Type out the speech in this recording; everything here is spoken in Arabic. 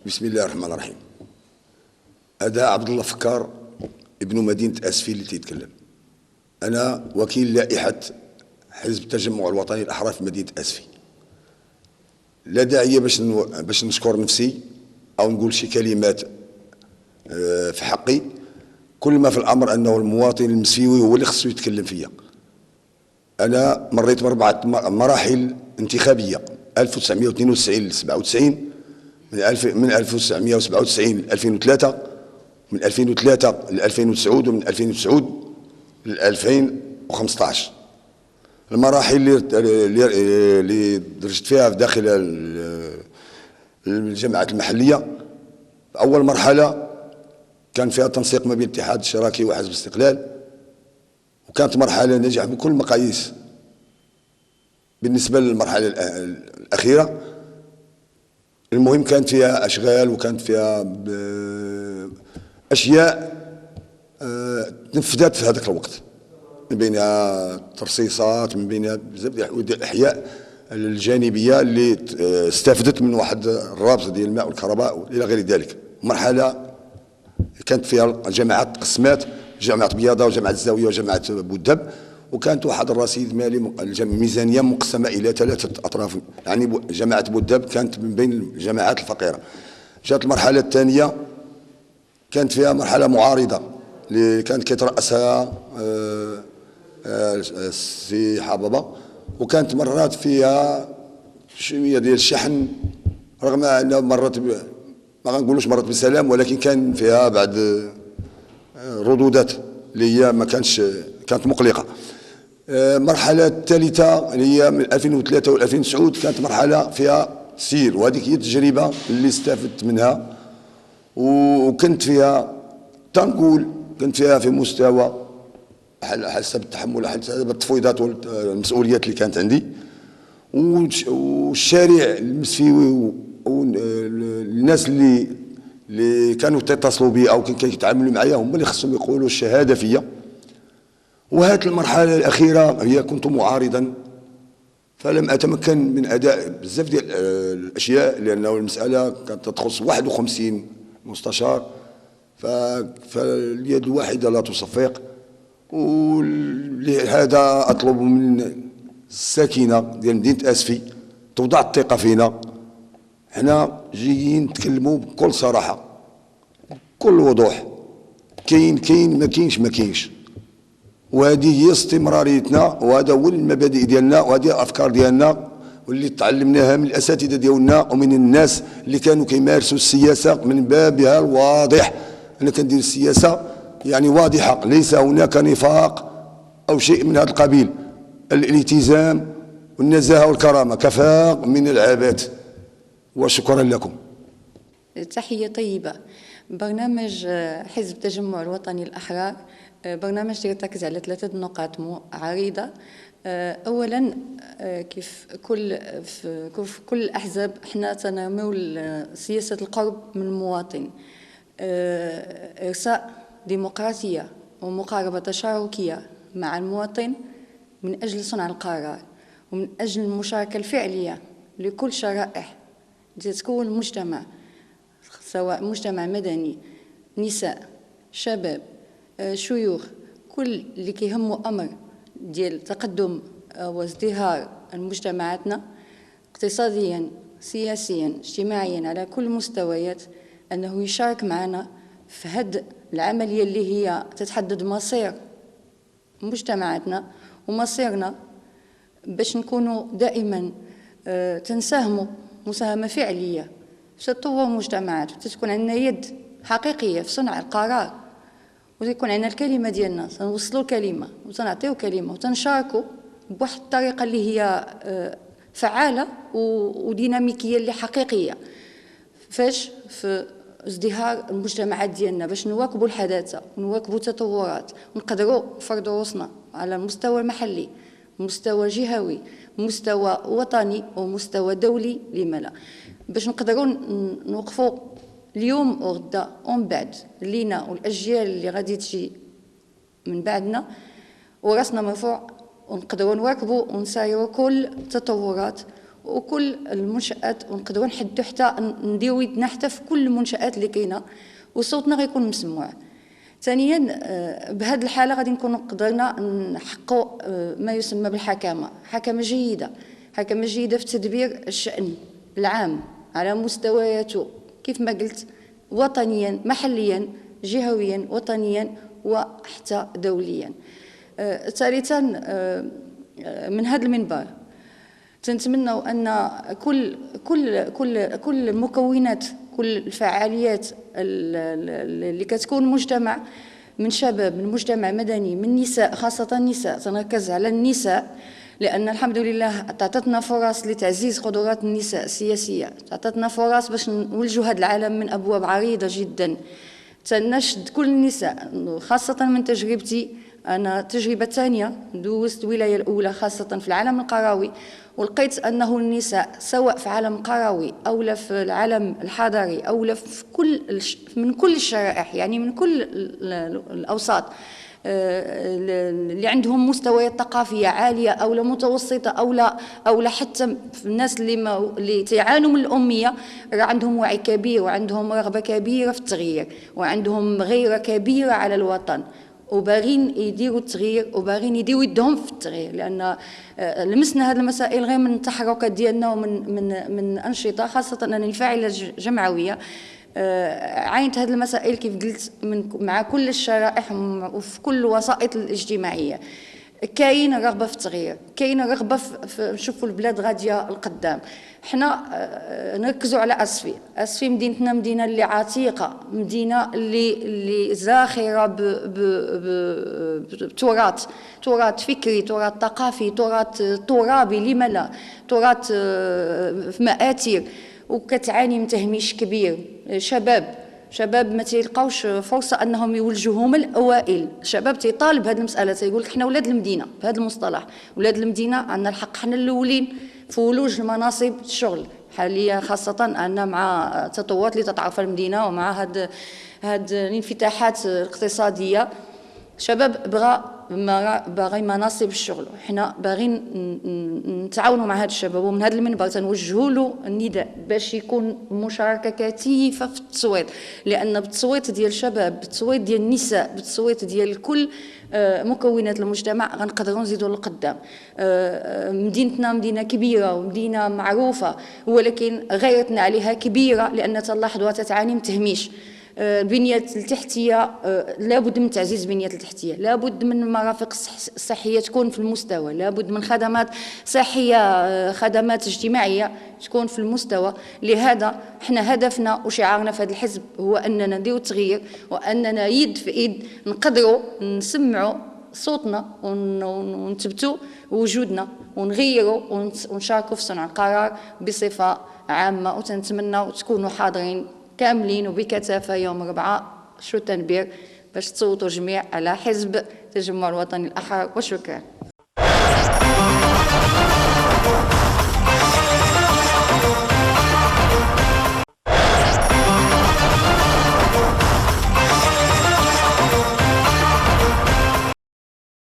بسم الله الرحمن الرحيم. هذا عبد الله فكار ابن مدينة أسفي اللي تيتكلم. أنا وكيل لائحة حزب التجمع الوطني الأحرار في مدينة أسفي. لا داعي باش نشكر نفسي أو نقول شي كلمات في حقي. كل ما في الأمر أنه المواطن المسفيوي هو اللي خصو يتكلم فيا. أنا مريت بأربعة مراحل انتخابية، 1992 ل 97، من 1997 ل 2003، من 2003 ل 2009، ومن 2009 ل 2015. المراحل اللي درجت فيها داخل الجماعات المحلية. أول مرحلة كان فيها تنسيق ما بين الاتحاد الاشتراكي وحزب الاستقلال، وكانت مرحلة ناجحة بكل المقاييس. بالنسبة للمرحلة الأخيرة، المهم كانت فيها أشغال وكانت فيها أشياء تنفذت في هذاك الوقت، من بينها ترصيصات، من بينها بزاف ديال الأحياء الجانبية اللي استفدت من واحد الرابطة ديال الماء والكهرباء إلى غير ذلك. مرحلة كانت فيها الجامعات تقسمات، جامعة بياضة وجامعة الزاوية وجامعة بودب، وكانت واحد الرصيد مالي ميزانية مقسمة إلى 3 أطراف. يعني جامعة بودب كانت من بين الجامعات الفقيرة. جات المرحلة الثانية، كانت فيها مرحلة معارضة اللي كانت كيترأسها السي حبابة، وكانت مرات فيها شوية ديال الشحن، رغم أنها مرت ما غنقولوش مرت بسلام، ولكن كان فيها بعض ردودات اللي هي ما كانت مقلقة. المرحلة الثالثة اللي هي من 2003 و 2009 كانت مرحلة فيها سير، وهذيك هي التجربة اللي استفدت منها، وكنت فيها تنقول كنت فيها في مستوى حسب التحمل، حسب التفويضات والمسؤوليات اللي كانت عندي. والشارع المسفيوي والناس اللي كانوا يتصلوا بي او كانوا يتعاملوا معايا هم اللي خصهم يقولوا الشهاده فيا. وهذه المرحله الاخيره هي كنت معارضا، فلم اتمكن من اداء بزاف ديال الاشياء، لانه المساله كانت تخص 51 مستشار، فاليد الواحده لا تصفق. ولهذا اطلب من الساكنه ديال مدينه اسفي توضع الثقه فينا. حنا جايين نتكلموا بكل صراحه بكل وضوح، كاين ما كاينش، وهذه هي استمراريتنا، وهذا هو المبادئ ديالنا، وهذه الافكار ديالنا واللي تعلمناها من الاساتذه ديالنا ومن الناس اللي كانوا كيمارسوا السياسه من بابها الواضح. انا كندير السياسه يعني واضحه، ليس هناك نفاق او شيء من هذا القبيل. الالتزام والنزاهه والكرامه كفاء من العبات. وشكرا لكم. تحية طيبة. برنامج حزب التجمع الوطني الأحرار برنامج يرتكز على 3 نقاط عريضة. أولا، كيف كل الأحزاب احنا تنمو سياسة القرب من المواطن، إرساء ديمقراطية ومقاربة تشاركية مع المواطن من أجل صنع القرار، ومن أجل المشاركة الفعلية لكل شرائح تكون المجتمع، سواء مجتمع مدني، نساء، شباب، شيوخ، كل اللي كيهموا أمر ديال تقدم وازدهار المجتمعاتنا اقتصاديا، سياسيا، اجتماعيا، على كل المستويات، أنه يشارك معنا في هذه العملية اللي هي تتحدد مصير مجتمعاتنا ومصيرنا، باش نكونوا دائما تنساهموا مساهمة فعلية في تطور المجتمعات، وتكون عندنا يد حقيقية في صنع القرار، وتكون عندنا الكلمة ديالنا، تنوصلوا الكلمة وتنعطيو كلمة وتنشاركوا بواحد الطريقة اللي هي فعالة وديناميكية اللي حقيقية فاش في ازدهار المجتمعات ديالنا، باش نواكبوا الحداثة ونواكبوا التطورات ونقدروا نفرضوا راسنا على المستوى المحلي، مستوى جهوي، مستوى وطني ومستوى دولي. لما لا؟ باش نقدروا نوقفوا اليوم وغدا ومن بعد لينا والاجيال اللي غادي تجي من بعدنا وراسنا مرفوع، ونقدروا نواكبوا ونسايروا كل التطورات وكل المنشآت، ونقدروا نحدوا حتى نديروا يدنا حتى في كل المنشآت اللي كاينه، وصوتنا غيكون مسموع. ثانيا بهذه الحاله غادي نكونوا قدرنا نحققوا ما يسمى بالحكامه، حكمه جيده، حكمه جيده في تدبير الشأن العام على مستوياته كيف ما قلت، وطنيا محليا جهويا وطنيا وحتى دوليا. ثالثا من هذا المنبر تنتمنوا ان كل المكونات، كل الفعاليات اللي كتكون مجتمع من شباب، من مجتمع مدني، من نساء، خاصة النساء، تنركز على النساء لأن الحمد لله تعطتنا فرص لتعزيز قدرات النساء السياسية، تعطتنا فرص باش نولجوا هذا العالم من أبواب عريضة جدا. تنشد كل النساء، خاصة من تجربتي أنا، تجربة ثانية دوزت الولاية الأولى خاصة في العالم القروي، ولقيت أنه النساء سواء في عالم قروي أو لا في العالم الحضري أو لا في من كل الشرائح، يعني من كل الأوساط اللي عندهم مستويات ثقافية عالية أو لا متوسطة أو لا حتى الناس اللي تعانوا من الأمية، عندهم وعي كبير وعندهم رغبة كبيرة في التغيير وعندهم غيرة كبيرة على الوطن، وباغين يديروا التغيير وباغين يديروا يدهم في التغيير. لان لمسنا هذه المسائل غير من التحركات ديالنا ومن انشطه، خاصه ان الفاعله الجمعويه عاينت هذه المسائل كيف قلت مع كل الشرائح وفي كل الوسائط الاجتماعيه. كاين رغبه في التغيير، كاين رغبه في نشوفوا البلاد غاديه القدام. حنا نركزوا على اسفي مدينتنا، مدينه اللي عتيقه، مدينه اللي زاخره بتراث فكري، تراث ثقافي، تراث ترابي، لما لا، تراث في مآثر، وكتعاني من تهميش كبير. شباب ما تيلقاوش فرصه انهم يولجوا هما الاوائل. الشباب تيطالب بهذه المساله، تيقول لك حنا ولاد المدينه، بهذا المصطلح ولاد المدينه عندنا الحق حنا الاولين في ولوج المناصب الشغل حاليا، خاصه ان مع التطورات اللي تتعرفها المدينه ومع هاد الانفتاحات الاقتصاديه، شباب باغي مناصب الشغل، وحنا باغيين نتعاونوا مع هذا الشباب. ومن هذا المنبر تنوجهوا له النداء باش يكون مشاركه كثيفه في التصويت، لان بالتصويت ديال الشباب، بالتصويت ديال النساء، بالتصويت ديال كل مكونات المجتمع غنقدروا نزيدوا للقدام. مدينتنا مدينه كبيره ومدينه معروفه، ولكن غيرتنا عليها كبيره لان تلاحظوا تتعاني من تهميش. البنية التحتية لابد من تعزيز البنية التحتية، لابد من المرافق الصحية تكون في المستوى، لابد من خدمات صحية، خدمات اجتماعية تكون في المستوى. لهذا احنا هدفنا وشعارنا في هذا الحزب هو أننا نديروا التغيير، وأننا يد في يد نقدروا نسمعوا صوتنا ونثبتوا وجودنا ونغيروا ونشاركوا في صنع القرار بصفة عامة. وتنتمنى تكونوا حاضرين كاملين وبكثافة يوم 4 شو تنبير باش تصوتوا جميع على حزب التجمع الوطني الأحرار. وشكرا.